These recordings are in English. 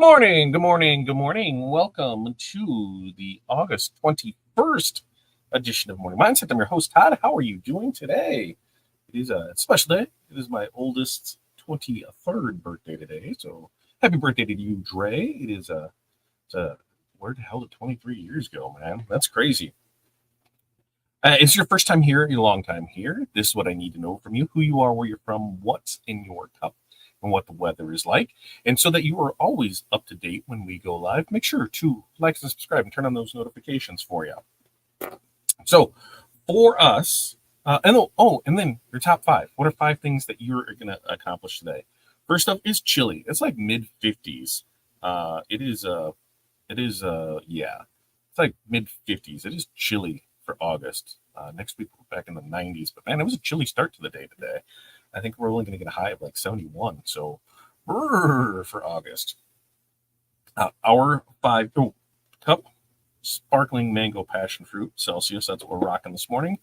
Good morning, good morning, good morning. Welcome to the August 21st edition of Morning Mindset. I'm your host, Todd. How are you doing today? It is a special day. It is my oldest 23rd birthday today. So happy birthday to you, Dre. It's where the hell did 23 years go, man? That's crazy. It's your first time here, your long time here. This is what I need to know from you, who you are, where you're from, what's in your cup, and what the weather is like. And so that you are always up to date when we go live, make sure to like and subscribe and turn on those notifications for you. So for us, and then your top 5. What are 5 things that you're going to accomplish today? First up is chilly. It's like mid 50s. It's like mid 50s. It is chilly for August. Next week we're back in the 90s, but man, it was a chilly start to the day today. I think we're only going to get a high of like 71. So for August. Our 5 cup sparkling mango passion fruit Celsius. That's what we're rocking this morning.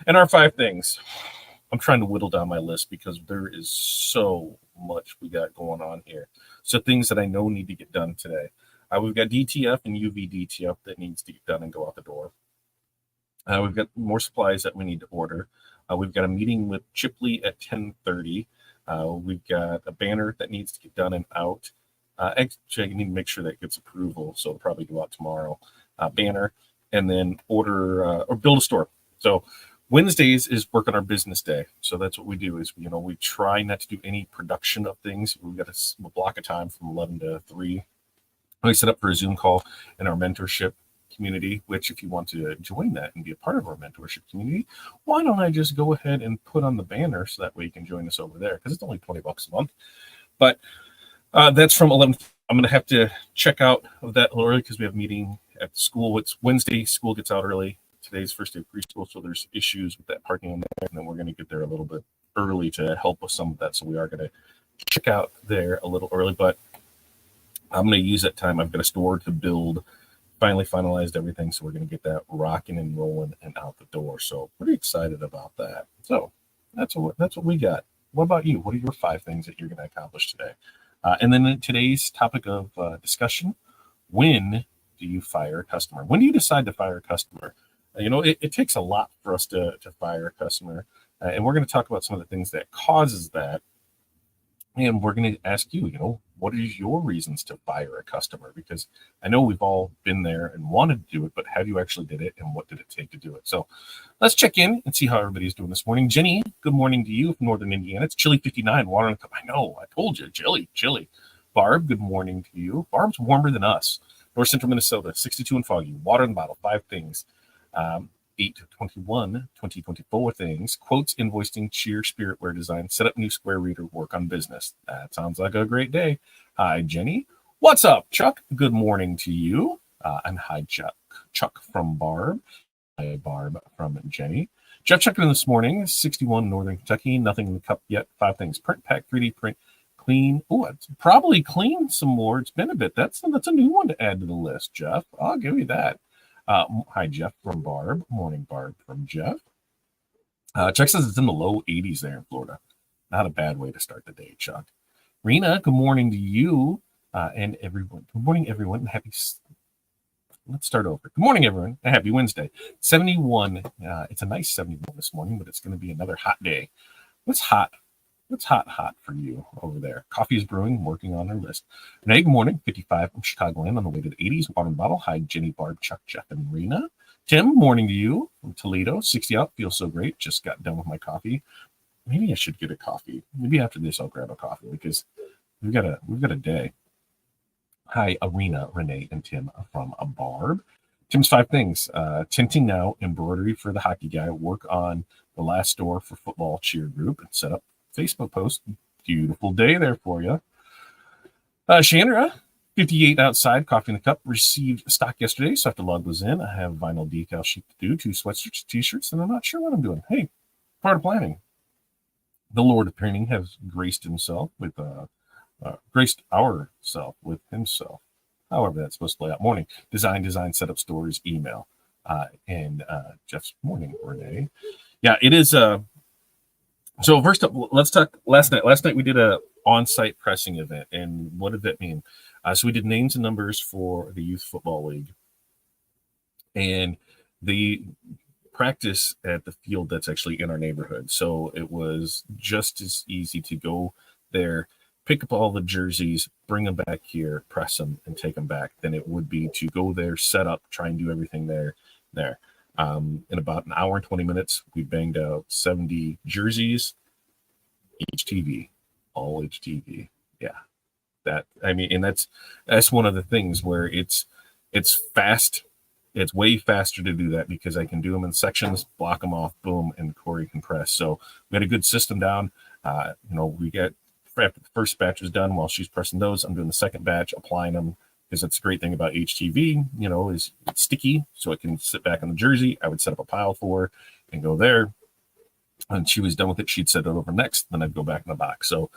And our 5 things. I'm trying to whittle down my list because there is so much we got going on here. So things that I know need to get done today. We've got DTF and UV DTF that needs to get done and go out the door. We've got more supplies that we need to order. We've got a meeting with Chipley at 10:30. We've got a banner that needs to get done and out. Actually, I need to make sure that gets approval, so it'll probably go out tomorrow. Banner, and then order or build a store. So Wednesdays is work on our business day. So that's what we do is, we try not to do any production of things. We've got a block of time from 11 to 3. We set up for a Zoom call in our mentorship community, which if you want to join that and be a part of our mentorship community, why don't I just go ahead and put on the banner so that way you can join us over there, because it's only $20 a month. But that's from 11. I'm going to have to check out of that a little early because we have a meeting at school. It's Wednesday. School gets out early. Today's first day of preschool, so there's issues with that parking in there, and then we're going to get there a little bit early to help with some of that. So we are going to check out there a little early, but I'm going to use that time. I've got a store to build. Finally finalized everything, so we're going to get that rocking and rolling and out the door. So pretty excited about that. So that's what we got. What about you? What are your 5 things that you're going to accomplish today? And then today's topic of discussion: when do you fire a customer? When do you decide to fire a customer? It takes a lot for us to fire a customer, and we're going to talk about some of the things that causes that. And we're going to ask you, what is your reasons to fire a customer? Because I know we've all been there and wanted to do it, but have you actually did it, and what did it take to do it? So let's check in and see how everybody's doing this morning. Jenny, good morning to you from Northern Indiana. It's chilly 59, water in the cup. I know, I told you, chilly. Barb, good morning to you. Barb's warmer than us. North Central Minnesota, 62 and foggy. Water in the bottle, 5 things. 8/21, 2024 things. Quotes, invoicing, cheer, spiritware design, set up new square reader, work on business. That sounds like a great day. Hi, Jenny. What's up, Chuck? Good morning to you. And hi, Chuck from Barb. Hi, Barb from Jenny. Jeff checking in this morning. 61, Northern Kentucky. Nothing in the cup yet. 5 things. Print, pack, 3D print, clean. Oh, it's probably clean some more. It's been a bit. That's a new one to add to the list, Jeff. I'll give you that. Hi, Jeff from Barb. Morning, Barb from Jeff. Chuck says it's in the low 80s there in Florida. Not a bad way to start the day, Chuck. Rena, good morning to you and everyone. Good morning, everyone. Let's start over. Good morning, everyone. Happy Wednesday. 71. It's a nice 71 this morning, but it's going to be another hot day. What's hot for you over there? Coffee is brewing, working on our list. Renee, good morning. 55 from Chicagoland on the way to the 80s. Water bottle. Hi, Jenny, Barb, Chuck, Jeff, and Rena. Tim, morning to you from Toledo. 60 out. Feels so great. Just got done with my coffee. Maybe I should get a coffee. Maybe after this I'll grab a coffee because we've got a day. Hi, Arena, Renee, and Tim from Barb. Tim's 5 things. Tinting now, embroidery for the hockey guy, work on the last store for football cheer group, and set up Facebook post. Beautiful day there for you. Chandra, 58 outside, coffee in the cup. Received stock yesterday, so I have to log those in. I have vinyl decal sheet to do, 2 sweatshirts, t-shirts, and I'm not sure what I'm doing. Hey, part of planning. The Lord of Painting has graced ourself with himself. However that's supposed to play out. Morning. Design, setup, stories, email. And Jeff's morning, Renee. Yeah, it is. So first up, let's talk last night. Last night we did a on-site pressing event, and what did that mean? So we did names and numbers for the youth football league, and the practice at the field that's actually in our neighborhood. So it was just as easy to go there, pick up all the jerseys, bring them back here, press them, and take them back than it would be to go there, set up, try and do everything there. In about an hour and 20 minutes, we banged out 70 jerseys, HTV, all HTV. Yeah, and that's one of the things where it's fast. It's way faster to do that because I can do them in sections, block them off, boom, and Corey can press. So we had a good system down. We get after the first batch was done, while she's pressing those, I'm doing the second batch, applying them, because that's the great thing about HTV, is it's sticky, so it can sit back on the jersey. I would set up a pile for her and go there. And she was done with it. She'd set it over next. Then I'd go back in the box. So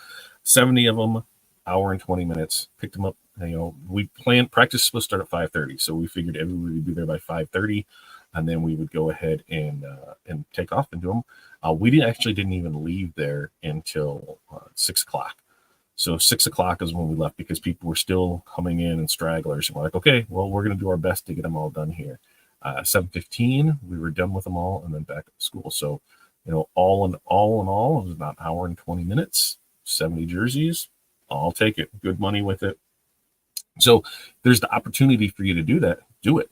70 of them, hour and 20 minutes, picked them up. We planned practice was supposed to start at 5:30. So we figured everybody would be there by 5:30. And then we would go ahead and take off and do them. We didn't even leave there until 6 o'clock. So 6 o'clock is when we left because people were still coming in and stragglers. And we're like, okay, well, we're going to do our best to get them all done here. 7:15, we were done with them all and then back at school. So, all in all, it was about an hour and 20 minutes, 70 jerseys. I'll take it. Good money with it. So there's the opportunity for you to do that. Do it.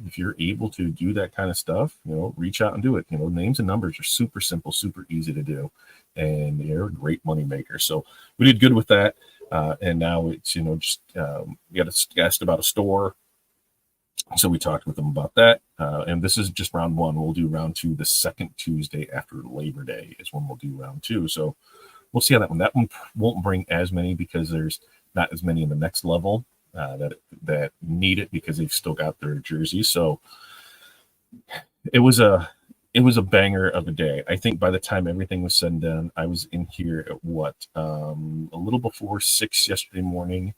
If you're able to do that kind of stuff, reach out and do it. Names and numbers are super simple, super easy to do, and they're a great money maker. So we did good with that. And now it's, just we got asked about a store. So we talked with them about that. And this is just round one. We'll do round two the second Tuesday after Labor Day is when we'll do round two. So we'll see how that one. That one won't bring as many because there's not as many in the next level that need it because they've still got their jerseys. So it was a banger of a day. I think by the time everything was said and done, I was in here at a little before 6 yesterday morning.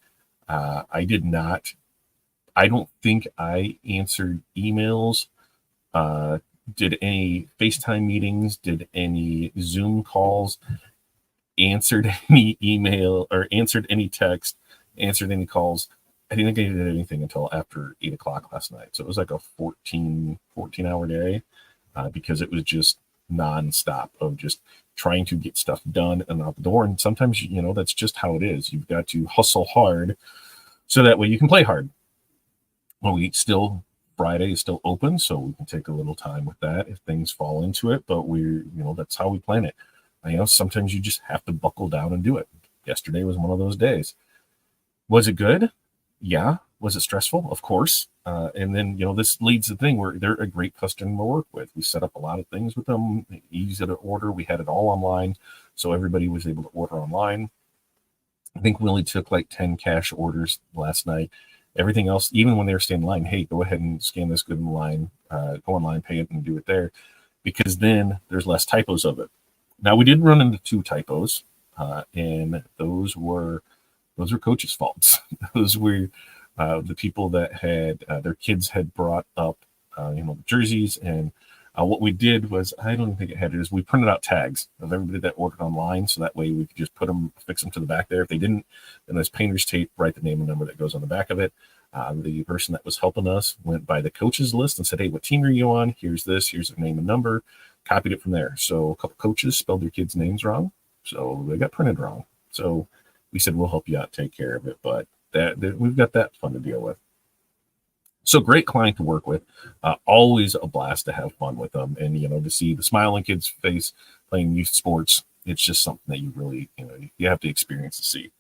I don't think I answered emails, did any FaceTime meetings, did any Zoom calls, answered any email or answered any text, answered any calls. I didn't think I did anything until after 8 o'clock last night. So it was like a 14-hour day because it was just nonstop of just trying to get stuff done and out the door. And sometimes, that's just how it is. You've got to hustle hard so that way you can play hard. Well, Friday is still open, so we can take a little time with that if things fall into it. But that's how we plan it. Sometimes you just have to buckle down and do it. Yesterday was one of those days. Was it good? Yeah. Was it stressful? Of course. And then, this leads to the thing where they're a great customer to work with. We set up a lot of things with them, easy to order. We had it all online, so everybody was able to order online. I think we only took like 10 cash orders last night. Everything else, even when they were staying in line, hey, go ahead and scan this good in line, go online, pay it, and do it there, because then there's less typos of it. Now, we did run into 2 typos, and those were coaches' faults. Those were the people that had their kids had brought up, jerseys, and what we did was, I don't think it had it, is we printed out tags of everybody that ordered online, so that way we could just fix them to the back there. If they didn't, then there's painter's tape, write the name and number that goes on the back of it. The person that was helping us went by the coaches list and said, hey, what team are you on? Here's their name and number. Copied it from there. So a couple coaches spelled their kids' names wrong, so they got printed wrong. So we said, we'll help you out, take care of it. But we've got that fun to deal with. So great client to work with. Always a blast to have fun with them. And, to see the smile on kids' face playing youth sports, it's just something that you really, you have to experience to see.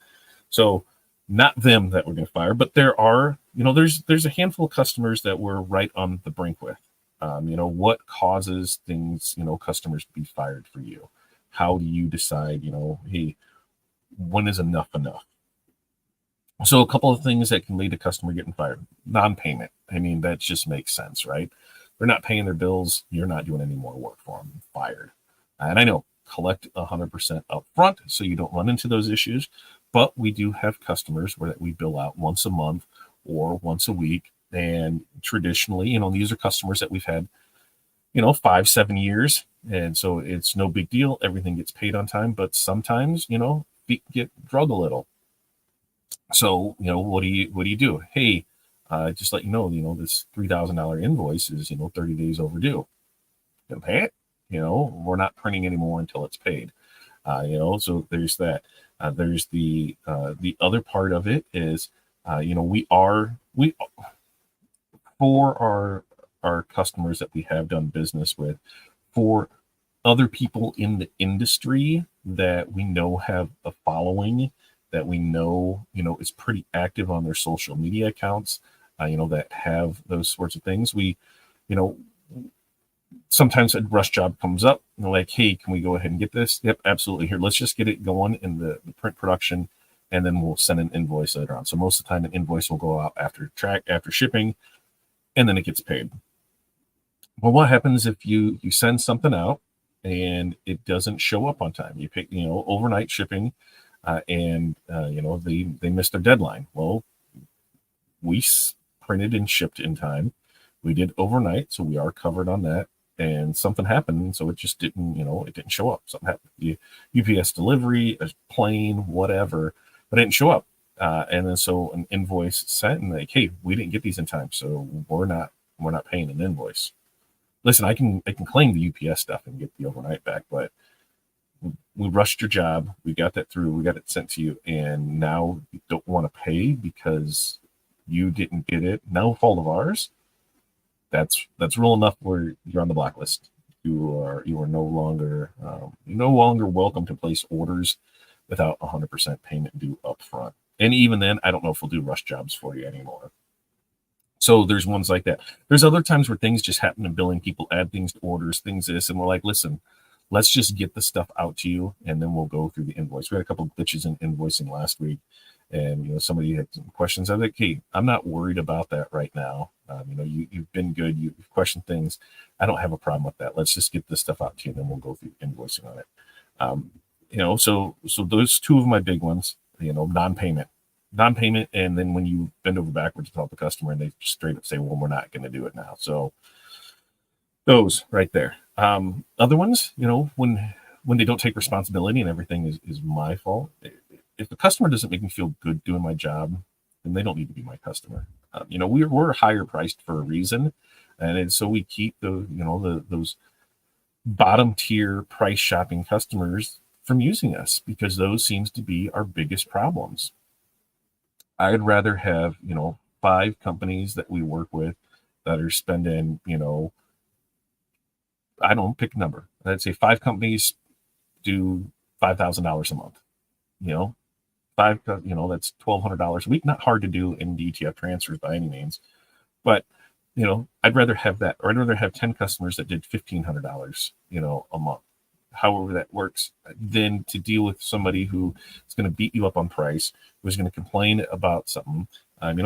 So not them that we're going to fire, but there are, there's a handful of customers that we're right on the brink with. What causes things, customers to be fired for you? How do you decide, hey, when is enough? So a couple of things that can lead to customer getting fired. Non-payment. That just makes sense, right? They're not paying their bills. You're not doing any more work for them. Fired. And I know, collect 100% up front so you don't run into those issues. But we do have customers where we bill out once a month or once a week. And traditionally, these are customers that we've had, 5-7 years. And so it's no big deal. Everything gets paid on time. But sometimes, feet get drug a little. So, what do you do? Hey, just let you know, this $3,000 invoice is, 30 days overdue. You pay it. We're not printing anymore until it's paid. So there's that. There's the other part of it is, we for our customers that we have done business with, for other people in the industry that we know have a following, that we know, is pretty active on their social media accounts, that have those sorts of things. We, you know, sometimes a rush job comes up and they're like, hey, can we go ahead and get this? Yep, absolutely. Here, let's just get it going in the print production, and then we'll send an invoice later on. So most of the time, an invoice will go out after shipping, and then it gets paid. Well, what happens if you send something out and it doesn't show up on time? You pick, overnight shipping, and they missed their deadline. Well, we printed and shipped in time. We did overnight, so we are covered on that. And something happened, so it just didn't, it didn't show up. Something happened. UPS delivery, a plane, whatever, but it didn't show up. And then so an invoice sent, and like, hey, we didn't get these in time, so we're not paying an invoice. Listen, I can claim the UPS stuff and get the overnight back, but we rushed your job. We got that through. We got it sent to you, and now you don't want to pay because you didn't get it. No fault of ours. That's real enough where you're on the blacklist. You are no longer welcome to place orders without 100% payment due up front. And even then, I don't know if we'll do rush jobs for you anymore. So there's ones like that. There's other times where things just happen in billing. People add things to orders, things this, and we're like, listen, let's just get the stuff out to you, and then we'll go through the invoice. We had a couple of glitches in invoicing last week, and somebody had some questions. I was like, hey, I'm not worried about that right now. You've been good. You've questioned things. I don't have a problem with that. Let's just get this stuff out to you, and then we'll go through invoicing on it. So those two of my big ones, non-payment, and then when you bend over backwards to help the customer and they straight up say, well, we're not going to do it now. So those right there. Other ones, when they don't take responsibility and everything is my fault. If the customer doesn't make me feel good doing my job, then they don't need to be my customer. We're higher priced for a reason, and so we keep those bottom tier price shopping customers from using us, because those seems to be our biggest problems. I'd rather have 5 companies that we work with that are spending I don't pick a number. I'd say 5 companies do $5,000 a month. That's $1,200 a week. Not hard to do in DTF transfers by any means, but I'd rather have that, or I'd rather have 10 customers that did $1,500, a month, however that works, than to deal with somebody who is going to beat you up on price, who's going to complain about something.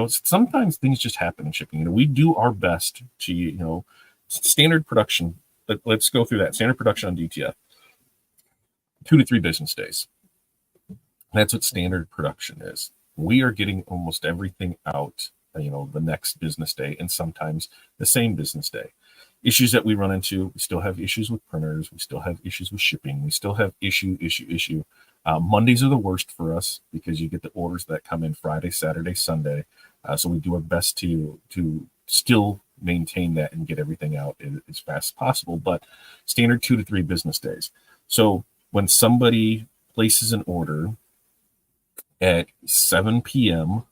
Sometimes things just happen in shipping. We do our best to, standard production. Let's go through that. Standard production on DTF, 2 to 3 business days. That's what standard production is. We are getting almost everything out, the next business day, and sometimes the same business day. Issues that we run into, we still have issues with printers. We still have issues with shipping. We still have issue. Mondays are the worst for us because you get the orders that come in Friday, Saturday, Sunday. So we do our best to still maintain that and get everything out as fast as possible, but standard 2 to 3 business days. So when somebody places an order at 7 p.m.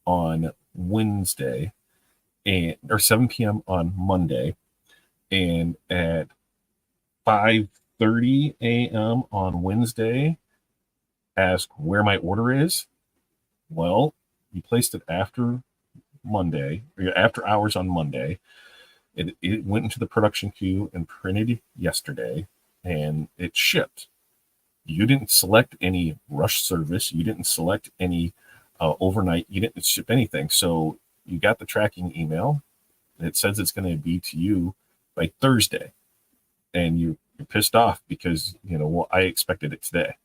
on Wednesday, or 7 p.m. on Monday, and at 5:30 a.m. on Wednesday, ask where my order is. Well, you placed it after Monday, or after hours on Monday. It went into the production queue and printed yesterday, and it shipped. You didn't select any rush service. You didn't select any overnight. You didn't ship anything. So you got the tracking email. It says it's going to be to you by Thursday, and you're pissed off because, well, I expected it today.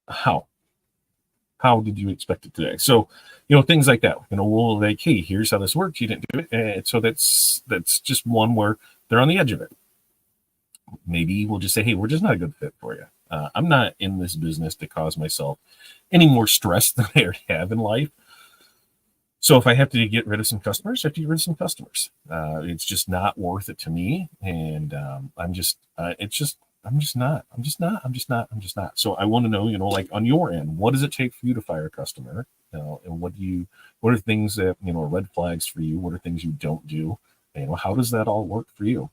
How did you expect it today? So, things like that, we'll like, hey, here's how this works. You didn't do it. And so that's just one where they're on the edge of it. Maybe we'll just say, hey, we're just not a good fit for you. I'm not in this business to cause myself any more stress than I already have in life. So if I have to get rid of some customers, I have to get rid of some customers. It's just not worth it to me. And I'm just not. So I want to know, like on your end, what does it take for you to fire a customer? And what are things that, are red flags for you? What are things you don't do? How does that all work for you?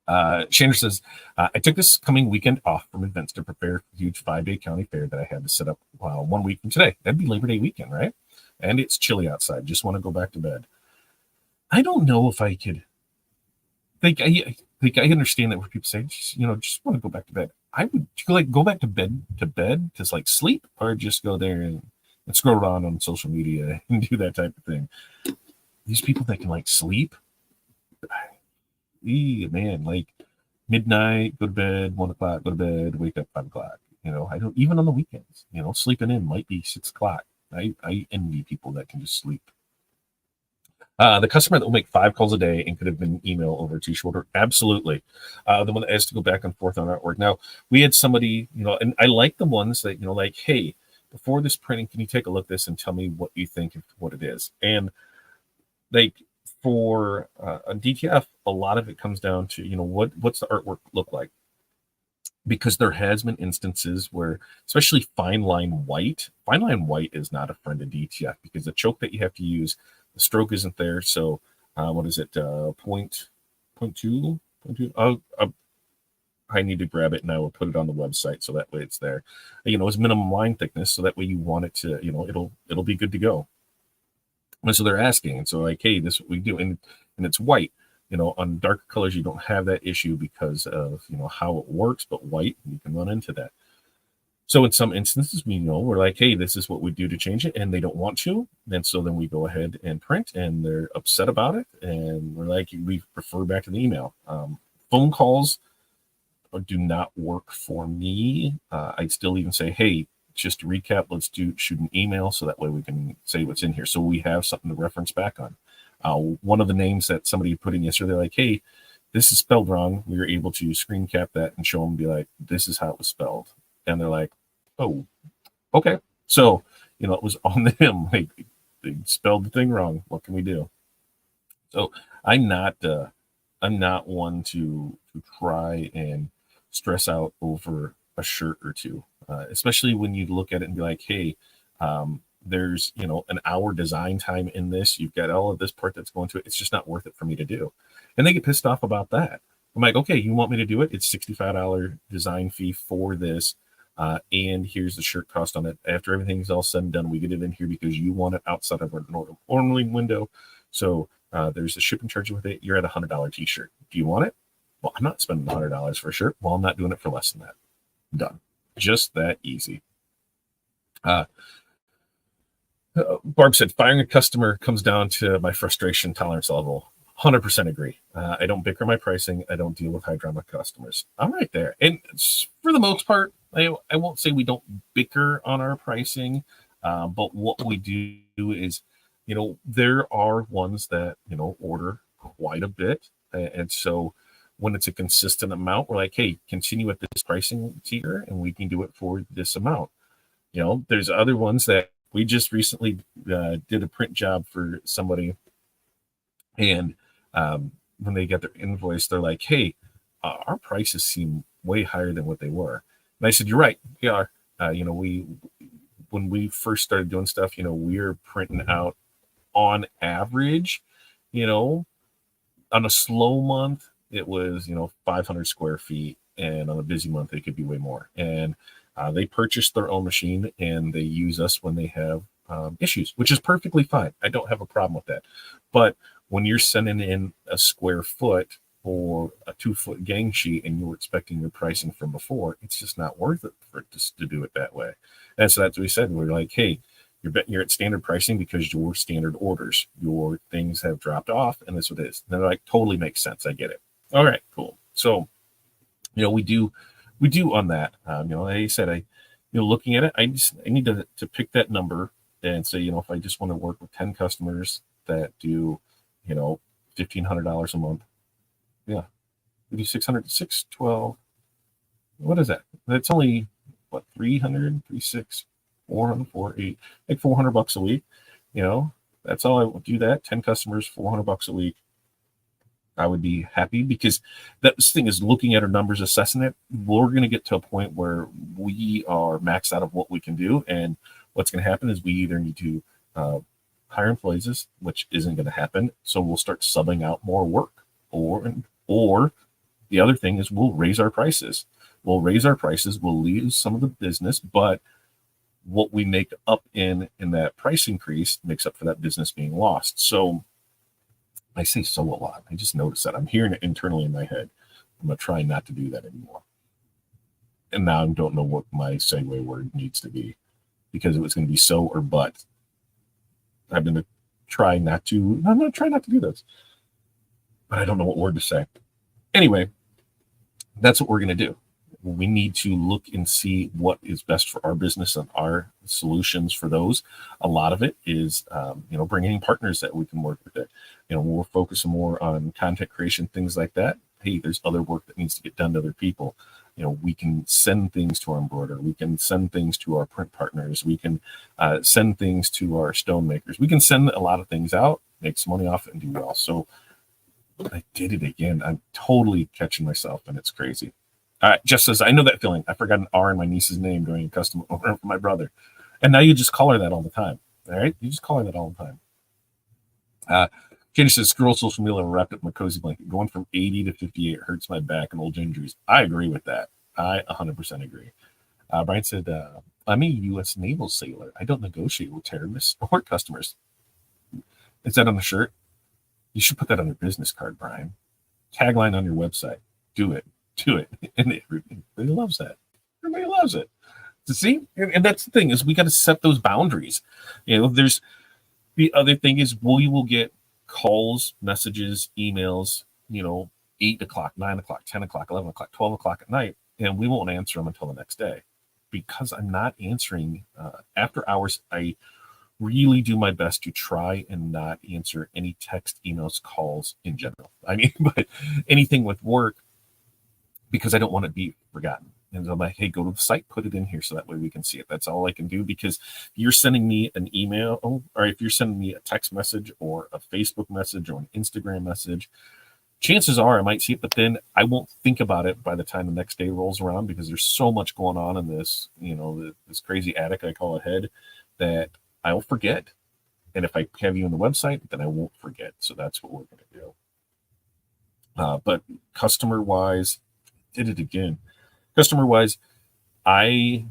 Shander says, I took this coming weekend off from events to prepare for the huge 5-day county fair that I had to set up 1 week from today. That'd be Labor Day weekend, right? And it's chilly outside. Just want to go back to bed. I don't know if I could. I understand that where people say, just want to go back to bed. I would go back to bed to like sleep, or just go there and scroll around on social media and do that type of thing. These people that can like sleep, man, like midnight, go to bed, 1 o'clock, go to bed, wake up 5 o'clock. I don't, even on the weekends, sleeping in might be 6 o'clock. I envy people that can just sleep. The customer that will make 5 calls a day and could have been email over too shorter. Absolutely. The one that has to go back and forth on artwork. Now, we had somebody, and I like the ones that, like, hey, before this printing, can you take a look at this and tell me what you think of what it is? And like for a DTF, a lot of it comes down to, what's the artwork look like? Because there has been instances where, especially fine line white is not a friend of DTF, because the choke that you have to use, the stroke isn't there. So what is it? 0.2? I need to grab it and I will put it on the website so that way it's there. It's minimum line thickness, so that way you want it to, it'll be good to go. And so they're asking, and so like, hey, this is what we do, and it's white. On darker colors, you don't have that issue because of, how it works, but white, you can run into that. So in some instances, we're like, hey, this is what we do to change it, and they don't want to. And so then we go ahead and print, and they're upset about it. And we're like, we prefer back to the email. Phone calls do not work for me. I'd still even say, hey, just to recap, let's shoot an email so that way we can say what's in here, so we have something to reference back on. One of the names that somebody put in yesterday, like, hey, this is spelled wrong. We were able to screen cap that and show them, be like, this is how it was spelled. And they're like, oh, okay. So, it was on them. Like, they spelled the thing wrong. What can we do? So I'm not one to try and stress out over a shirt or two, especially when you look at it and be like, hey, there's an hour design time in this. You've got all of this part that's going to it. It's just not worth it for me to do. And they get pissed off about that. I'm like, okay, you want me to do it? It's $65 design fee for this. And here's the shirt cost on it. After everything's all said and done, we get it in here because you want it outside of our normal ordering window. So there's a shipping charge with it. You're at $100 t-shirt. Do you want it? Well, I'm not spending $100 for a shirt. Well, I'm not doing it for less than that. Done. Just that easy. Barb said, firing a customer comes down to my frustration tolerance level. 100% agree. I don't bicker my pricing. I don't deal with high drama customers. I'm right there. And for the most part, I won't say we don't bicker on our pricing, but what we do is, there are ones that, order quite a bit. And so when it's a consistent amount, we're like, hey, continue at this pricing tier and we can do it for this amount. There's other ones that we just recently did a print job for somebody, and when they get their invoice, they're like, hey, our prices seem way higher than what they were. And I said, you're right, they are. When we first started doing stuff, we were printing out on average, on a slow month, it was, 500 square feet. And on a busy month, it could be way more. And they purchase their own machine and they use us when they have issues, which is perfectly fine. I don't have a problem with that. But when you're sending in a square foot or a 2-foot gang sheet and you're expecting your pricing from before, it's just not worth it for it to do it that way. And so that's what we said. We're like, hey, you're at standard pricing because your standard orders, your things have dropped off, and that's what it is. And they're like, totally makes sense. I get it. All right, cool. So, we do on that. Like I said, looking at it, I need to pick that number and say, if I just want to work with 10 customers that do, $1,500 a month, yeah, we do 600, 612. what is that? That's only what, 300, 36, 400, 48, like $400 a week. You know, that's all I would do that. 10 customers, $400 a week. I would be happy, because that thing is looking at our numbers, assessing it. We're going to get to a point where we are maxed out of what we can do. And what's going to happen is we either need to hire employees, which isn't going to happen. So we'll start subbing out more work, or the other thing is we'll raise our prices. We'll lose some of the business, but what we make up in that price increase makes up for that business being lost. So I say so a lot. I just noticed that. I'm hearing it internally in my head. I'm going to try not to do that anymore. And now I don't know what my segue word needs to be, because it was going to be so or but. I'm going to try not to do this. But I don't know what word to say. Anyway, that's what we're going to do. We need to look and see what is best for our business and our solutions for those. A lot of it is, bringing partners that we can work with it. We're focusing more on content creation, things like that. Hey, there's other work that needs to get done to other people. We can send things to our embroiderer. We can send things to our print partners. We can send things to our stone makers. We can send a lot of things out, make some money off it, and do well. So I did it again. I'm totally catching myself, and it's crazy. Jeff says, I know that feeling. I forgot an R in my niece's name during a custom order for my brother. And now you just call her that all the time. All right? You just call her that all the time. Katie says, scroll social media wrapped up in my cozy blanket. Going from 80 to 58 hurts my back and old injuries. I agree with that. I 100% agree. Brian said, I'm a U.S. naval sailor. I don't negotiate with terrorists or customers. Is that on the shirt? You should put that on your business card, Brian. Tagline on your website. Do it. And everybody loves that. Everybody loves it. To see, and that's the thing, is we got to set those boundaries. There's the other thing is we will get calls, messages, emails, 8 o'clock, 9 o'clock, 10 o'clock, 11 o'clock, 12 o'clock at night, and we won't answer them until the next day, because I'm not answering after hours. I really do my best to try and not answer any text, emails, calls in general. But anything with work, because I don't want it to be forgotten. And I'm like, hey, go to the site, put it in here so that way we can see it. That's all I can do, because if you're sending me an email, or if you're sending me a text message or a Facebook message or an Instagram message, chances are I might see it, but then I won't think about it by the time the next day rolls around, because there's so much going on in this, this crazy attic I call a head, that I'll forget. And if I have you on the website, then I won't forget. So that's what we're going to do. But customer-wise, did it again. Customer-wise, I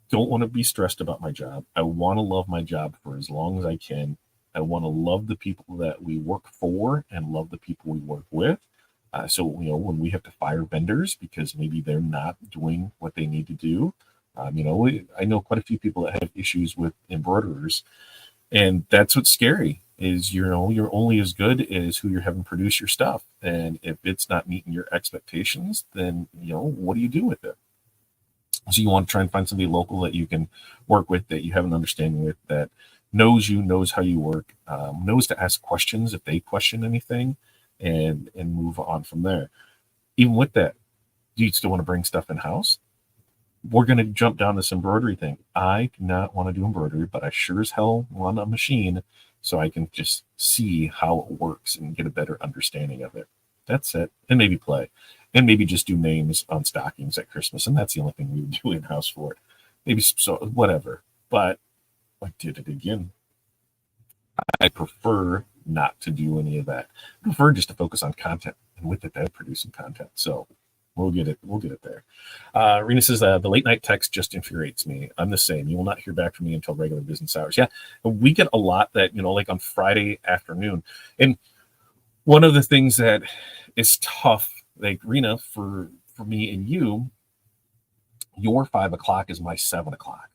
don't want to be stressed about my job. I want to love my job for as long as I can. I want to love the people that we work for and love the people we work with. So, when we have to fire vendors because maybe they're not doing what they need to do, I know quite a few people that have issues with embroiderers, and that's what's scary. Is you're only as good as who you're having produce your stuff, and if it's not meeting your expectations, then what do you do with it? So you want to try and find somebody local that you can work with, that you have an understanding with, that knows you, knows how you work, knows to ask questions if they question anything, and move on from there. Even with that, do you still want to bring stuff in house? We're going to jump down this embroidery thing. I do not want to do embroidery, but I sure as hell want a machine so I can just see how it works and get a better understanding of it. That's it. And maybe play. And maybe just do names on stockings at Christmas. And that's the only thing we would do in-house for it. Maybe so, whatever. But I did it again. I prefer not to do any of that. I prefer just to focus on content. And with it, I produce some content. So we'll get it there. Rena says, the late night text just infuriates me. I'm the same. You will not hear back from me until regular business hours. Yeah, we get a lot that, like on Friday afternoon. And one of the things that is tough, like Rena, for me and you, your 5 o'clock is my 7 o'clock.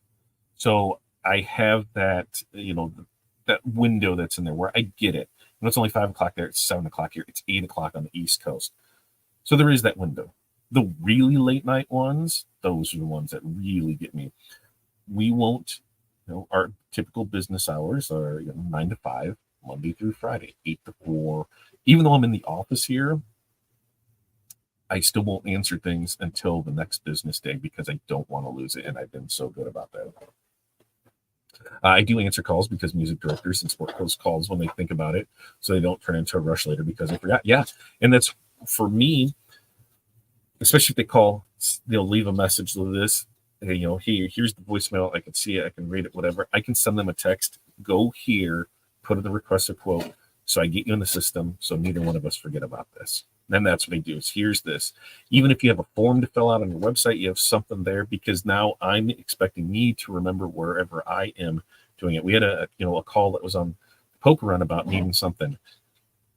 So I have that, that window that's in there where I get it. It's only 5 o'clock there. It's 7 o'clock here. It's 8 o'clock on the East Coast. So there is that window. The really late night ones, those are the ones that really get me. We won't, our typical business hours are 9 to 5, Monday through Friday, 8 to 4. Even though I'm in the office here, I still won't answer things until the next business day because I don't want to lose it. And I've been so good about that. I do answer calls because music directors and sport post calls when they think about it, so they don't turn into a rush later because I forgot. Yeah. And that's for me, especially if they call, they'll leave a message like this. Hey, here's the voicemail. I can see it. I can read it, whatever. I can send them a text. Go here, put in the request a quote. So I get you in the system. So neither one of us forget about this. Then that's what I do is here's this. Even if you have a form to fill out on your website, you have something there because now I'm expecting me to remember wherever I am doing it. We had a call that was on Poker Run about needing something.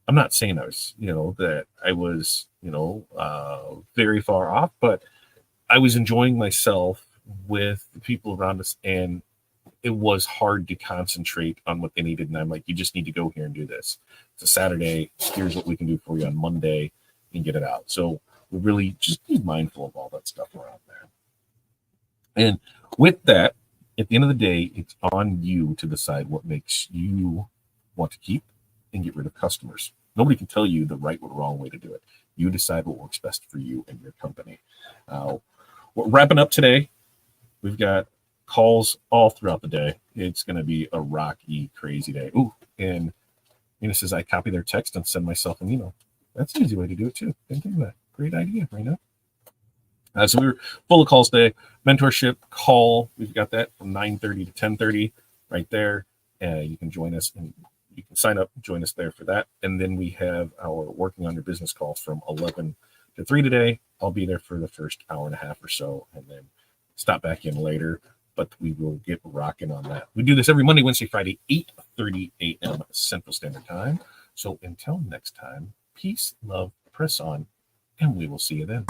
I'm not saying I was, that I was, very far off, but I was enjoying myself with the people around us, and it was hard to concentrate on what they needed. And I'm like, you just need to go here and do this. It's a Saturday. Here's what we can do for you on Monday and get it out. So we really just be mindful of all that stuff around there. And with that, at the end of the day, it's on you to decide what makes you want to keep and get rid of customers. Nobody can tell you the right or wrong way to do it. You decide what works best for you and your company. We're wrapping up today. We've got calls all throughout the day. It's going to be a rocky, crazy day. Ooh, and Nina says I copy their text and send myself an email. That's an easy way to do it too. Didn't think of that. Great idea right now. So we were full of calls today. Mentorship call. We've got that from 9:30 to 10:30 right there. You can join us and you can sign up, join us there for that. And then we have our working on your business call from 11 to 3 today. I'll be there for the first hour and a half or so and then stop back in later. But we will get rocking on that. We do this every Monday, Wednesday, Friday, 8:30 a.m. Central Standard Time. So until next time, peace, love, press on, and we will see you then.